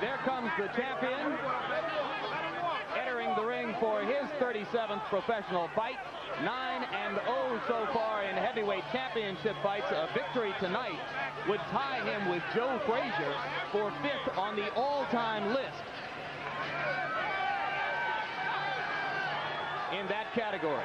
there comes the champion, entering the ring for his 37th professional fight. 9-0 so far in heavyweight championship fights. A victory tonight would tie him with Joe Frazier for 5th on the all-time list in that category.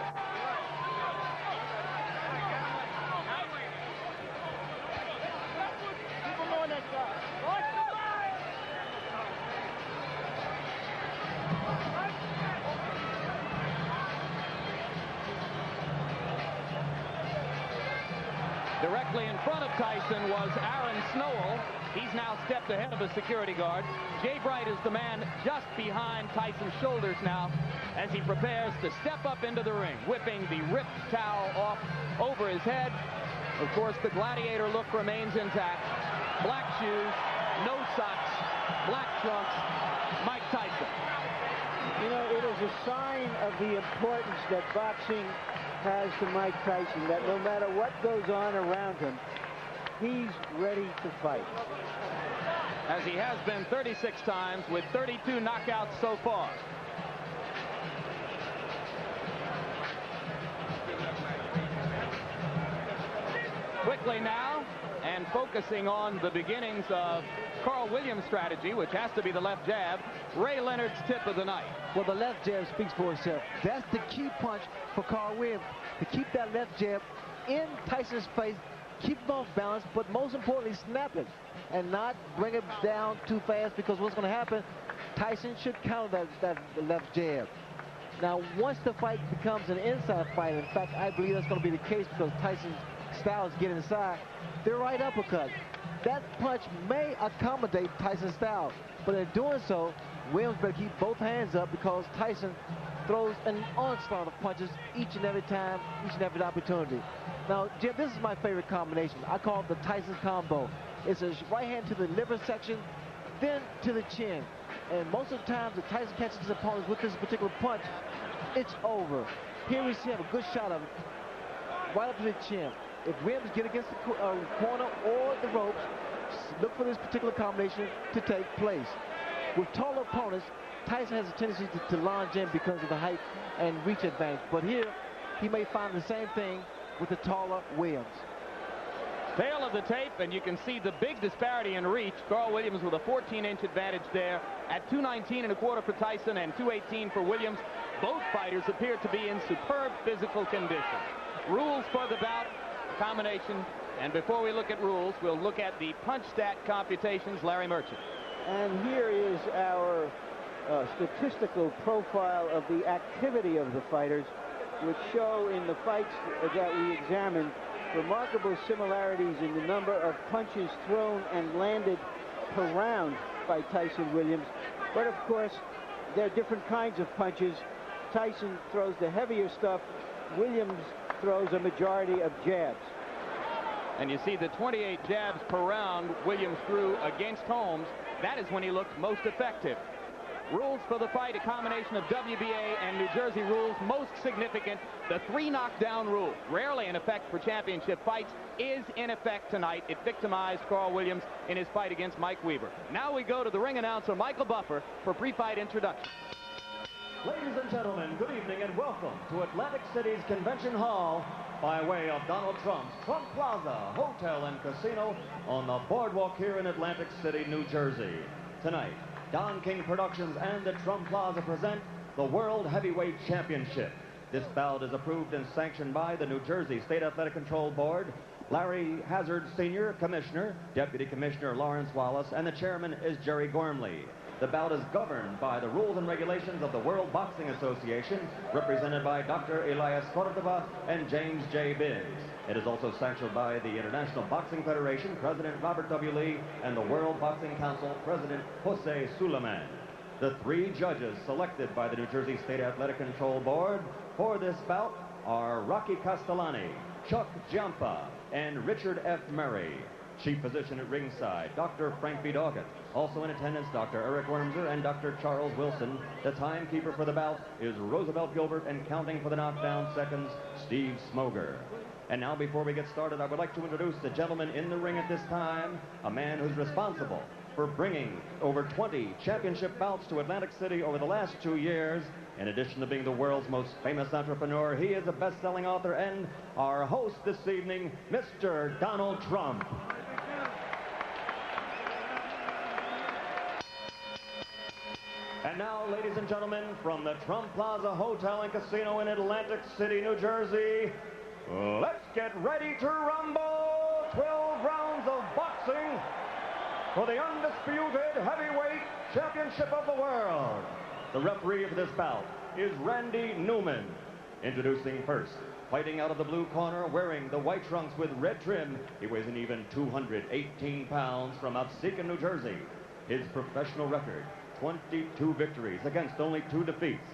Directly in front of Tyson was Aaron Snowell. He's now stepped ahead of a security guard. Jay Bright is the man just behind Tyson's shoulders now as he prepares to step up into the ring, whipping the ripped towel off over his head. Of course, the gladiator look remains intact. Black shoes, no socks, black trunks, Mike Tyson. You know, it is a sign of the importance that boxing has to Mike Tyson, that no matter what goes on around him, he's ready to fight. As he has been 36 times with 32 knockouts so far. Quickly now, and focusing on the beginnings of Carl Williams' strategy, which has to be the left jab, Ray Leonard's tip of the night. Well, the left jab speaks for itself. That's the key punch for Carl Williams, to keep that left jab in Tyson's face, keep him off balance, but most importantly, snap it and not bring it down too fast, because what's going to happen, Tyson should counter that left jab. Now, once the fight becomes an inside fight, in fact, I believe that's going to be the case because Tyson's style is getting inside, their right uppercut. That punch may accommodate Tyson's style, but in doing so, Williams better keep both hands up because Tyson throws an onslaught of punches each and every time, each and every opportunity. Now, Jim, this is my favorite combination. I call it the Tyson combo. It's a right hand to the liver section, then to the chin. And most of the times, if Tyson catches his opponents with this particular punch, it's over. Here we see him, a good shot of it, right up to the chin. If Williams get against the corner or the ropes, look for this particular combination to take place. With taller opponents, Tyson has a tendency to launch in because of the height and reach advantage. But here, he may find the same thing with the taller Williams. Tail of the tape, and you can see the big disparity in reach. Carl Williams with a 14-inch advantage there at 219.25 for Tyson and 218 for Williams. Both fighters appear to be in superb physical condition. Rules for the bout, combination, and before we look at rules, we'll look at the punch stat computations. Larry Merchant. And here is our statistical profile of the activity of the fighters, which show in the fights that we examined remarkable similarities in the number of punches thrown and landed per round by Tyson Williams. But of course, there are different kinds of punches. Tyson throws the heavier stuff. Williams throws a majority of jabs. And you see the 28 jabs per round Williams threw against Holmes. That is when he looked most effective. Rules for the fight, a combination of WBA and New Jersey rules. Most significant, the 3 knockdown rule. Rarely in effect for championship fights, is in effect tonight. It victimized Carl Williams in his fight against Mike Weaver. Now we go to the ring announcer, Michael Buffer, for pre-fight introduction. Ladies and gentlemen, good evening and welcome to Atlantic City's Convention Hall by way of Donald Trump's Trump Plaza Hotel and Casino on the boardwalk here in Atlantic City, New Jersey. Tonight, Don King Productions and the Trump Plaza present the World Heavyweight Championship. This bout is approved and sanctioned by the New Jersey State Athletic Control Board, Larry Hazard Sr., Commissioner, Deputy Commissioner Lawrence Wallace, and the chairman is Jerry Gormley. The bout is governed by the rules and regulations of the World Boxing Association, represented by Dr. Elias Cordova and James J. Biggs. It is also sanctioned by the International Boxing Federation, President Robert W. Lee, and the World Boxing Council, President Jose Suleiman. The 3 judges selected by the New Jersey State Athletic Control Board for this bout are Rocky Castellani, Chuck Giampa, and Richard F. Murray. Chief physician at ringside, Dr. Frank B. Doggett. Also in attendance, Dr. Eric Wormser and Dr. Charles Wilson. The timekeeper for the bout is Roosevelt Gilbert, and counting for the knockdown seconds, Steve Smoger. And now, before we get started, I would like to introduce the gentleman in the ring at this time, a man who's responsible for bringing over 20 championship bouts to Atlantic City over the last 2 years. In addition to being the world's most famous entrepreneur, he is a best-selling author and our host this evening, Mr. Donald Trump. And now, ladies and gentlemen, from the Trump Plaza Hotel and Casino in Atlantic City, New Jersey, let's get ready to rumble! 12 rounds of boxing for the undisputed heavyweight championship of the world. The referee for this bout is Randy Newman. Introducing first, fighting out of the blue corner, wearing the white trunks with red trim, he weighs an even 218 pounds from Absecon, New Jersey. His professional record, 22 victories against only 2 defeats,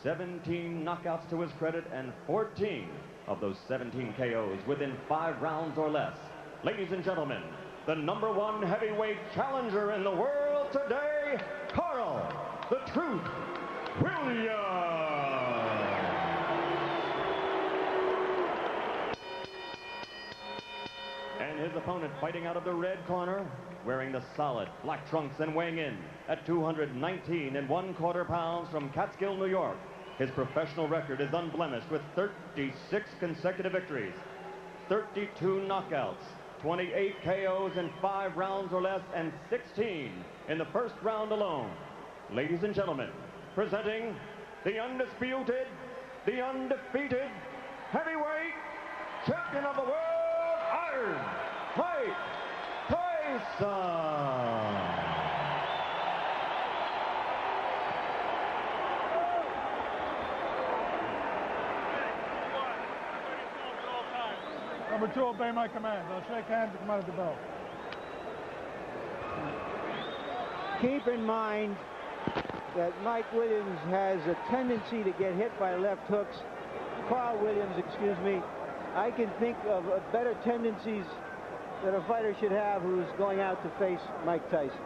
17 knockouts to his credit, and 14 of those 17 KOs within 5 rounds or less. Ladies and gentlemen, the #1 heavyweight challenger in the world today, Carl the Truth Williams. And his opponent, fighting out of the red corner, wearing the solid black trunks and weighing in at 219 1/4 pounds from Catskill, New York. His professional record is unblemished with 36 consecutive victories, 32 knockouts, 28 KOs in 5 rounds or less, and 16 in the first round alone. Ladies and gentlemen, presenting the undisputed, the undefeated heavyweight champion of the world, Iron Mike Tyson. Number 2, obey my commands. I'll shake hands and come out of the bell. Keep in mind that Mike Williams has a tendency to get hit by left hooks. Carl Williams, excuse me. I can think of better tendencies that a fighter should have who's going out to face Mike Tyson.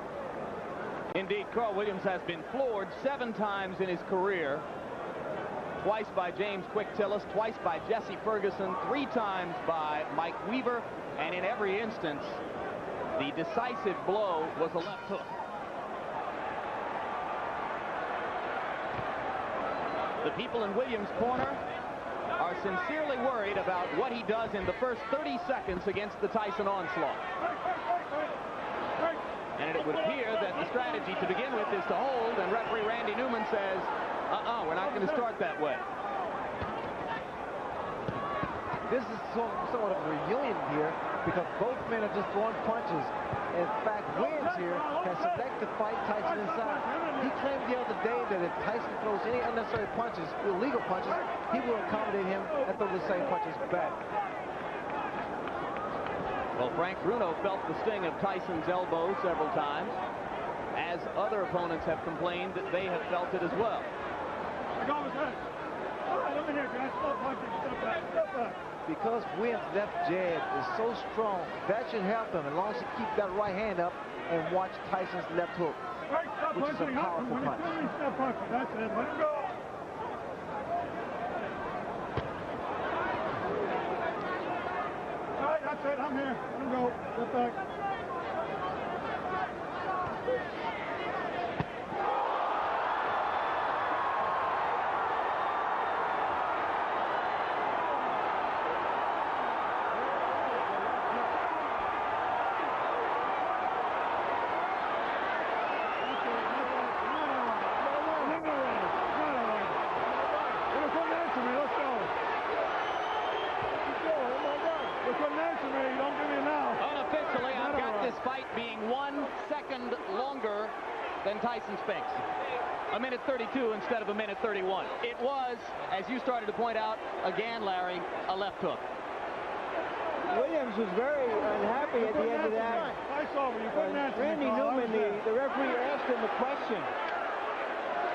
Indeed, Carl Williams has been floored 7 times in his career. Twice by James Quick Tillis, twice by Jesse Ferguson, 3 times by Mike Weaver, and in every instance, the decisive blow was a left hook. The people in Williams' corner are sincerely worried about what he does in the first 30 seconds against the Tyson onslaught. And it would appear that the strategy to begin with is to hold, and referee Randy Newman says, we're not going to start that way. This is somewhat of a reunion here because both men are just throwing punches. In fact, Williams here has selected to fight Tyson inside. He claimed the other day that if Tyson throws any unnecessary punches, illegal punches, he will accommodate him and throw the same punches back. Well, Frank Bruno felt the sting of Tyson's elbow several times, as other opponents have complained that they have felt it as well. Because Williams' left jab is so strong, that should help him as long as he keeps that right hand up and watch Tyson's left hook, which is a powerful punch. That's it. Let him go. All right, that's it. I'm here. Let him go. Get back. Unofficially, I've got this fight being 1 second longer than Tyson Spinks. 1:32 instead of 1:31. It was, as you started to point out, again, Larry, a left hook. Williams was very unhappy at the end of that. I saw when you couldn't answer me, Randy Carl. Newman, the referee, asked him a question,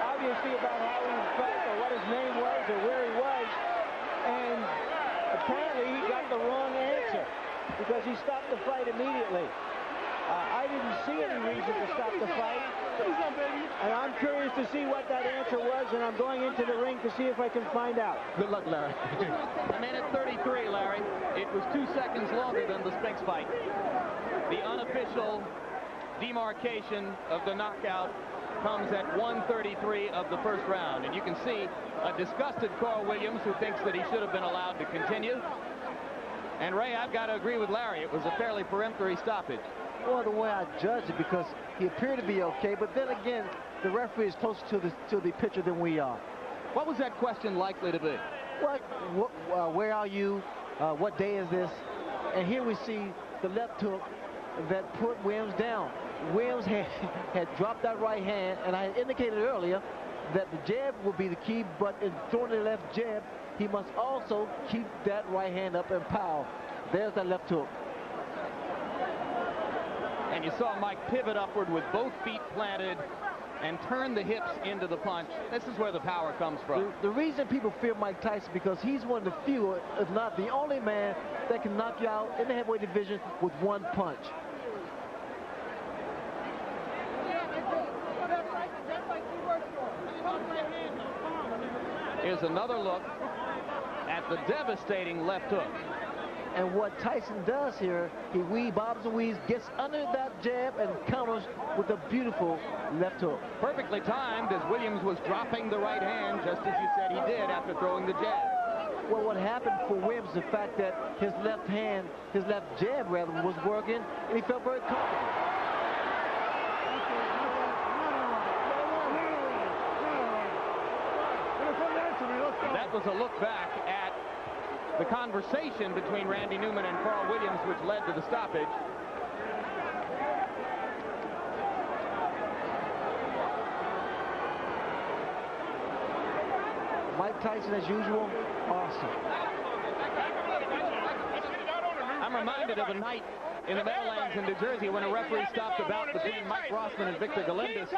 obviously about how he felt or what his name was or where he was, and apparently he got the wrong answer because he stopped the fight immediately. I didn't see any reason to stop the fight. And I'm curious to see what that answer was, and I'm going into the ring to see if I can find out. Good luck, Larry. A minute 33, Larry. It was 2 seconds longer than the Spinks fight. The unofficial demarcation of the knockout comes at 1:33 of the first round. And you can see a disgusted Carl Williams who thinks that he should have been allowed to continue. And Ray, I've got to agree with Larry. It was a fairly peremptory stoppage. Well, the way I judge it, because he appeared to be okay, but then again, the referee is closer to the pitcher than we are. What was that question likely to be? Where are you? What day is this? And here we see the left hook that put Williams down. Williams had dropped that right hand, and I indicated earlier that the jab will be the key, but in throwing the left jab, he must also keep that right hand up and power. There's that left hook. And you saw Mike pivot upward with both feet planted and turn the hips into the punch. This is where the power comes from. The reason people fear Mike Tyson because he's one of the few, if not the only man, that can knock you out in the heavyweight division with one punch. Here's another look at the devastating left hook. And what Tyson does here, he bobs and weaves, gets under that jab and counters with a beautiful left hook. Perfectly timed as Williams was dropping the right hand, just as you said he did after throwing the jab. Well, what happened for Williams is the fact that his left hand, his left jab rather, was working, and he felt very comfortable. That was a look back at the conversation between Randy Newman and Carl Williams, which led to the stoppage. Mike Tyson, as usual, awesome. I'm reminded of a night in the Meadowlands in New Jersey when a referee stopped a bout between Mike Rossman and Victor Galindez.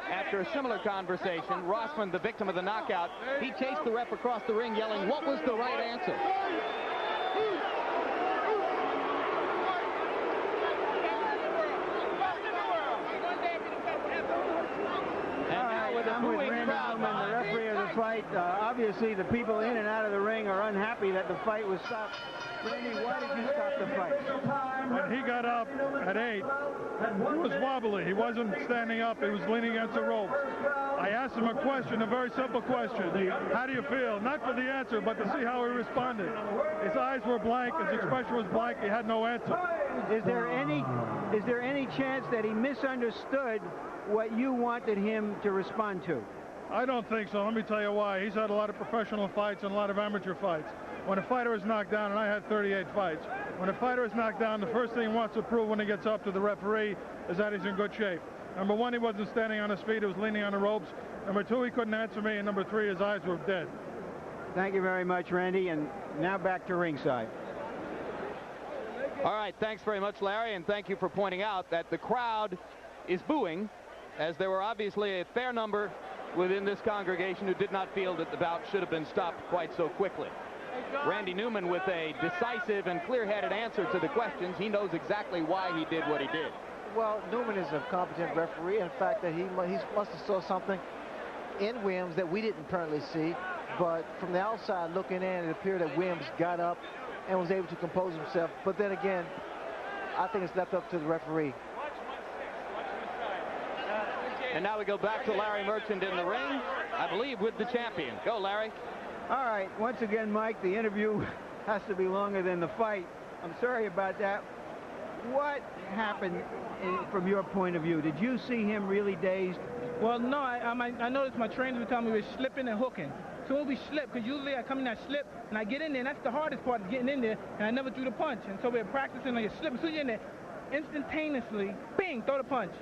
After a similar conversation, Rossman, the victim of the knockout, he chased the ref across the ring yelling, "What was the right answer?" I'm with Randy Newman, the referee of the fight. Obviously, the people in and out of the ring are unhappy that the fight was stopped. Randy, why did you stop the fight? When he got up at 8, he was wobbly. He wasn't standing up. He was leaning against the ropes. I asked him a question, a very simple question. How do you feel? Not for the answer, but to see how he responded. His eyes were blank. His expression was blank. He had no answer. Is there any chance that he misunderstood what you wanted him to respond to? I don't think so. Let me tell you why. He's had a lot of professional fights and a lot of amateur fights. When a fighter is knocked down, and I had 38 fights, when a fighter is knocked down, the first thing he wants to prove when he gets up to the referee is that he's in good shape. Number one, he wasn't standing on his feet. He was leaning on the ropes. Number two, he couldn't answer me. And number three, his eyes were dead. Thank you very much, Randy. And now back to ringside. All right, thanks very much, Larry, and thank you for pointing out that the crowd is booing, as there were obviously a fair number within this congregation who did not feel that the bout should have been stopped quite so quickly. Randy Newman with a decisive and clear-headed answer to the questions. He knows exactly why he did what he did. Well, Newman is a competent referee. In fact, that he must have saw something in Williams that we didn't apparently see. But from the outside looking in, it appeared that Williams got up and was able to compose himself. But then again, I think it's left up to the referee. And now we go back to Larry Merchant in the ring, I believe, with the champion. Go, Larry. All right, once again, Mike, the interview has to be longer than the fight. I'm sorry about that. What happened from your point of view? Did you see him really dazed? Well, no, I noticed my trainers were telling me we were slipping and hooking. So when we slip, because usually I come in, I slip, and I get in there, and that's the hardest part of getting in there, and I never threw the punch. And so we're practicing on your slip. So you're in there, instantaneously, bing, throw the punch.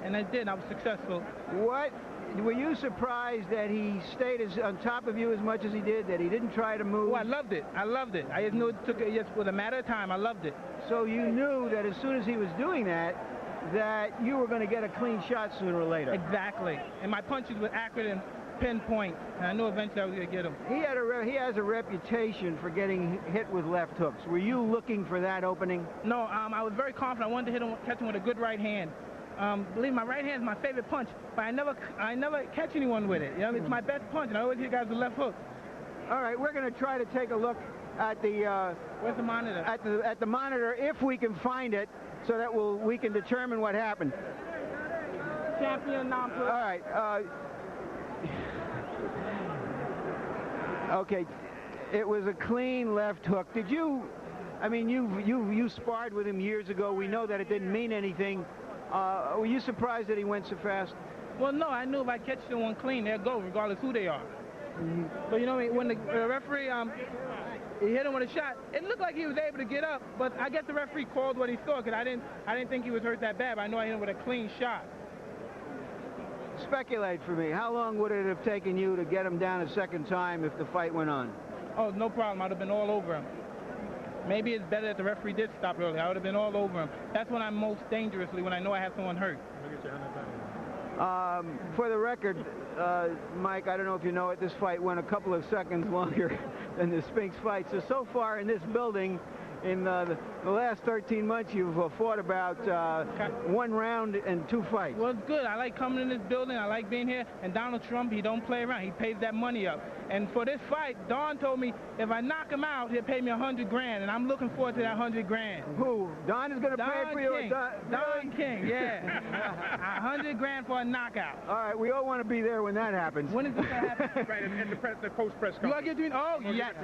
And I did, I was successful. What? Were you surprised that he stayed on top of you as much as he did, that he didn't try to move? Oh, I loved it. I loved it. I just knew it took it just with a matter of time. I loved it. So you knew that as soon as he was doing that you were going to get a clean shot sooner or later. Exactly. And my punches were accurate and pinpoint. And I knew eventually I was going to get him. He has a reputation for getting hit with left hooks. Were you looking for that opening? No, I was very confident. I wanted to catch him with a good right hand. Believe me, my right hand is my favorite punch, but I never catch anyone with it. You know, it's my best punch, and I always hit guys with left hook. All right, we're going to try to take a look at the where's the monitor? At the monitor, if we can find it, so that we can determine what happened. Champion non-pro. All right. Okay, it was a clean left hook. Did you? I mean, you sparred with him years ago. We know that it didn't mean anything. Were you surprised that he went so fast? Well, no, I knew if I catch someone clean, they'll go, regardless who they are. Mm-hmm. But you know, when the referee he hit him with a shot, it looked like he was able to get up, but I guess the referee called what he saw, because I didn't think he was hurt that bad, but I know I hit him with a clean shot. Speculate for me. How long would it have taken you to get him down a second time if the fight went on? Oh, no problem. I'd have been all over him. Maybe it's better that the referee did stop early. I would have been all over him. That's when I'm most dangerously, when I know I have someone hurt. For the record, Mike, I don't know if you know it, this fight went a couple of seconds longer than the Spinks fight. So far in this building, in the last 13 months, you've fought about 1 round and 2 fights. Well, it's good. I like coming in this building. I like being here. And Donald Trump, he don't play around. He pays that money up. And for this fight, Don told me if I knock him out, he'll pay me $100 grand. And I'm looking forward to that $100 grand. Who? Don is going to pay for you? Don King, yeah. $100 grand for a knockout. All right, we all want to be there when that happens. When is this going to happen? Right, in the post-press You conference. get to, yes.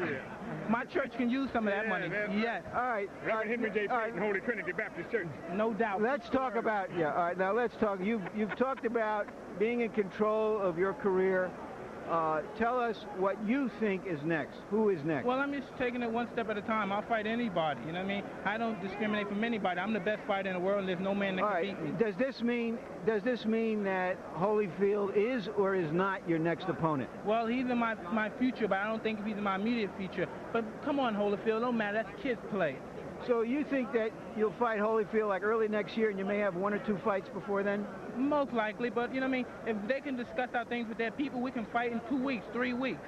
My church can use some of that money. Yes. All right. Reverend Henry J. Payton, Holy Trinity Baptist Church. No doubt. Let's talk about, all right, now let's talk. You've talked about being in control of your career. Tell us what you think is next. Who is next? Well, I'm just taking it one step at a time. I'll fight anybody. You know what I mean? I don't discriminate from anybody. I'm the best fighter in the world, and there's no man that can beat me. Does this mean that Holyfield is or is not your next opponent? Well, he's in my future, but I don't think he's in my immediate future. But come on, Holyfield, no matter. That's kids play. So you think that you'll fight Holyfield like early next year, and you may have 1 or 2 fights before then? Most likely, but you know what I mean? If they can discuss our things with their people, we can fight in 2 weeks, 3 weeks.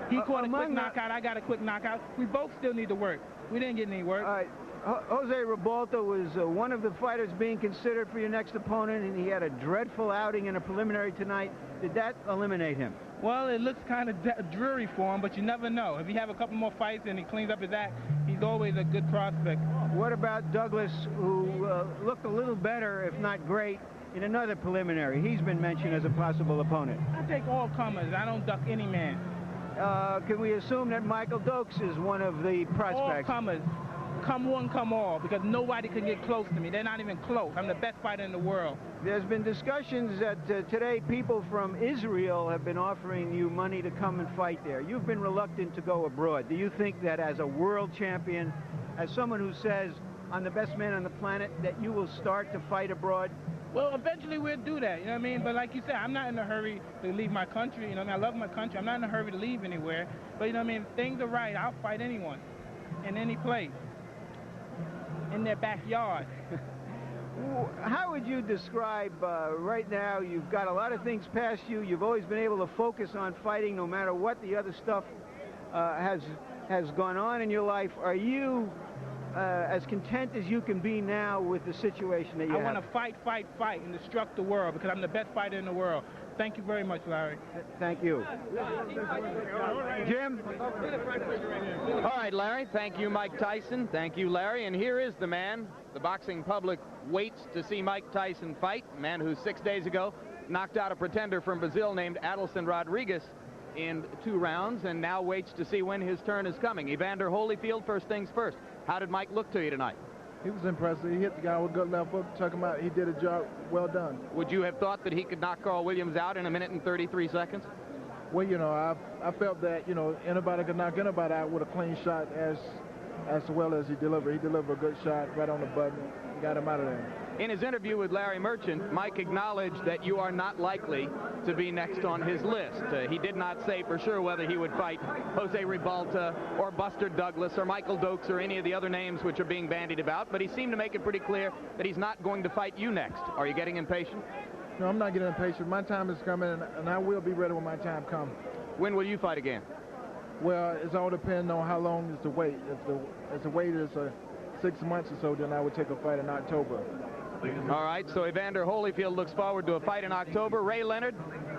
He caught a quick knockout, I got a quick knockout. We both still need to work. We didn't get any work. All right. Jose Ribalta was one of the fighters being considered for your next opponent, and he had a dreadful outing in a preliminary tonight. Did that eliminate him? Well, it looks kind of dreary for him, but you never know. If he have a couple more fights and he cleans up his act, he's always a good prospect. What about Douglas, who looked a little better, if not great, in another preliminary? He's been mentioned as a possible opponent. I take all comers. I don't duck any man. Can we assume that Michael Dokes is one of the prospects? All comers. Come one, come all, because nobody can get close to me. They're not even close. I'm the best fighter in the world. There's been discussions that today people from Israel have been offering you money to come and fight there. You've been reluctant to go abroad. Do you think that as a world champion, as someone who says, I'm the best man on the planet, that you will start to fight abroad? Well, eventually we'll do that, you know what I mean? But like you said, I'm not in a hurry to leave my country. You know what I mean? I love my country. I'm not in a hurry to leave anywhere. But you know what I mean? If things are right, I'll fight anyone in any place. In their backyard. How would you describe right now? You've got a lot of things past you. You've always been able to focus on fighting no matter what the other stuff has gone on in your life. Are you as content as you can be now with the situation that you have? I want to fight, and destruct the world because I'm the best fighter in the world. Thank you very much, Larry. Thank you. Jim? All right, Larry. Thank you, Mike Tyson. Thank you, Larry. And here is the man the boxing public waits to see Mike Tyson fight, a man who 6 days ago knocked out a pretender from Brazil named Adilson Rodriguez in 2 rounds and now waits to see when his turn is coming. Evander Holyfield, first things first. How did Mike look to you tonight? He was impressive. He hit the guy with a good left hook, took him out. He did a job well done. Would you have thought that he could knock Carl Williams out in 1 minute and 33 seconds? Well, you know, I felt that, you know, anybody could knock anybody out with a clean shot as well as he delivered. He delivered a good shot right on the button. Got him out of there. In his interview with Larry Merchant, Mike acknowledged that you are not likely to be next on his list. He did not say for sure whether he would fight Jose Ribalta or Buster Douglas or Michael Dokes or any of the other names which are being bandied about, but he seemed to make it pretty clear that he's not going to fight you next. Are you getting impatient? No, I'm not getting impatient. My time is coming, and I will be ready when my time comes. When will you fight again? Well, it's all depending on how long is the wait. If the wait is 6 months or so, then I would take a fight in October. All right, so Evander Holyfield looks forward to a fight in October. Ray Leonard,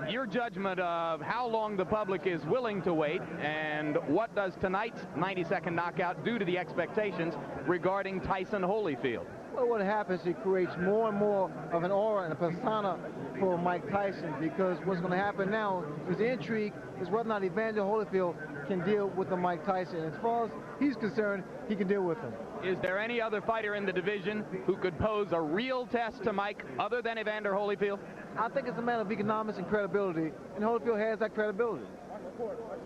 your judgment of how long the public is willing to wait, and what does tonight's 90-second knockout do to the expectations regarding Tyson Holyfield? Well, what happens, it creates more and more of an aura and a persona for Mike Tyson, because what's going to happen now is the intrigue is whether or not Evander Holyfield can deal with the Mike Tyson. As far as he's concerned, he can deal with him. Is there any other fighter in the division who could pose a real test to Mike other than Evander Holyfield? I think it's a matter of economics and credibility, and Holyfield has that credibility.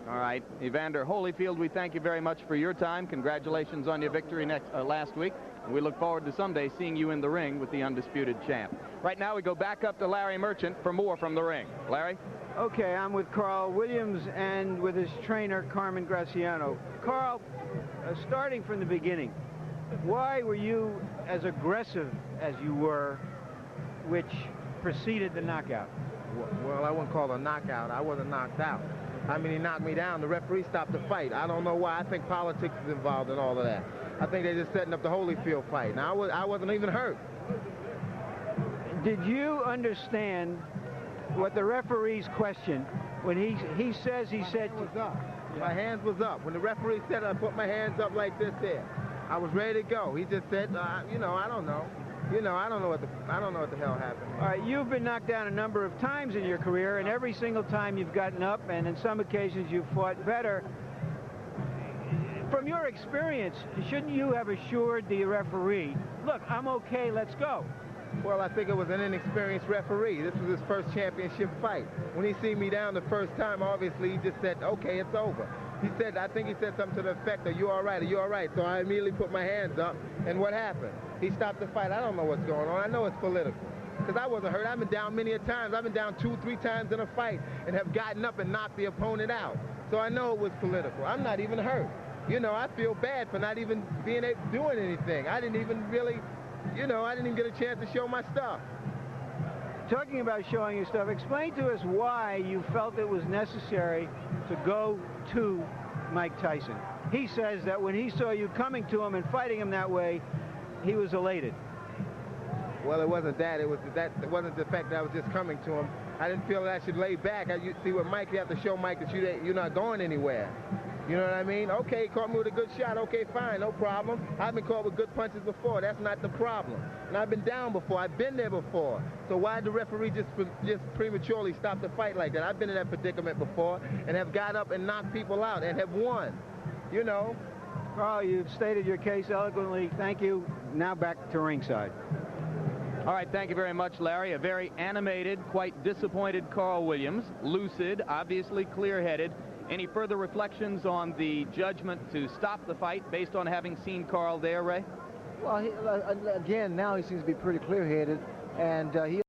All right, Evander Holyfield, we thank you very much for your time. Congratulations on your victory last week. And we look forward to someday seeing you in the ring with the undisputed champ. Right now we go back up to Larry Merchant for more from the ring. Larry? Okay, I'm with Carl Williams and with his trainer, Carmen Graciano. Carl, starting from the beginning, why were you as aggressive as you were, which preceded the knockout? Well, I wouldn't call it a knockout. I wasn't knocked out. I mean, he knocked me down. The referee stopped the fight. I don't know why. I think politics is involved in all of that. I think they're just setting up the Holyfield fight. Now, I wasn't even hurt. Did you understand what the referee's question, when he said... My hands was up. When the referee said I put my hands up like this there, I was ready to go. He just said, you know, I don't know. You know, I don't know what the hell happened. All right, you've been knocked down a number of times in your career, and every single time you've gotten up, and in some occasions you've fought better. From your experience, shouldn't you have assured the referee, look, I'm okay, let's go? Well, I think it was an inexperienced referee. This was his first championship fight. When he seen me down the first time, obviously he just said, okay, it's over. He said, I think he said something to the effect, are you all right? Are you all right? So I immediately put my hands up, and what happened? He stopped the fight. I don't know what's going on. I know it's political. Because I wasn't hurt. I've been down many a times. I've been down 2-3 times in a fight and have gotten up and knocked the opponent out. So I know it was political. I'm not even hurt. You know, I feel bad for not even doing anything. I didn't even really, you know, I didn't even get a chance to show my stuff. Talking about showing your stuff, explain to us why you felt it was necessary to go to Mike Tyson. He says that when he saw you coming to him and fighting him that way, he was elated. Well, it wasn't that. It wasn't the fact that I was just coming to him. I didn't feel that I should lay back. You see, with Mike, you have to show Mike that you're not going anywhere. You know what I mean? Okay, he caught me with a good shot. Okay, fine, no problem. I've been caught with good punches before. That's not the problem. And I've been down before. I've been there before. So why did the referee just prematurely stop the fight like that? I've been in that predicament before and have got up and knocked people out and have won. You know. Carl, you've stated your case eloquently. Thank you. Now back to ringside. All right, thank you very much, Larry. A very animated, quite disappointed Carl Williams. Lucid, obviously clear-headed. Any further reflections on the judgment to stop the fight based on having seen Carl there, Ray? Well, again, now he seems to be pretty clear-headed, and he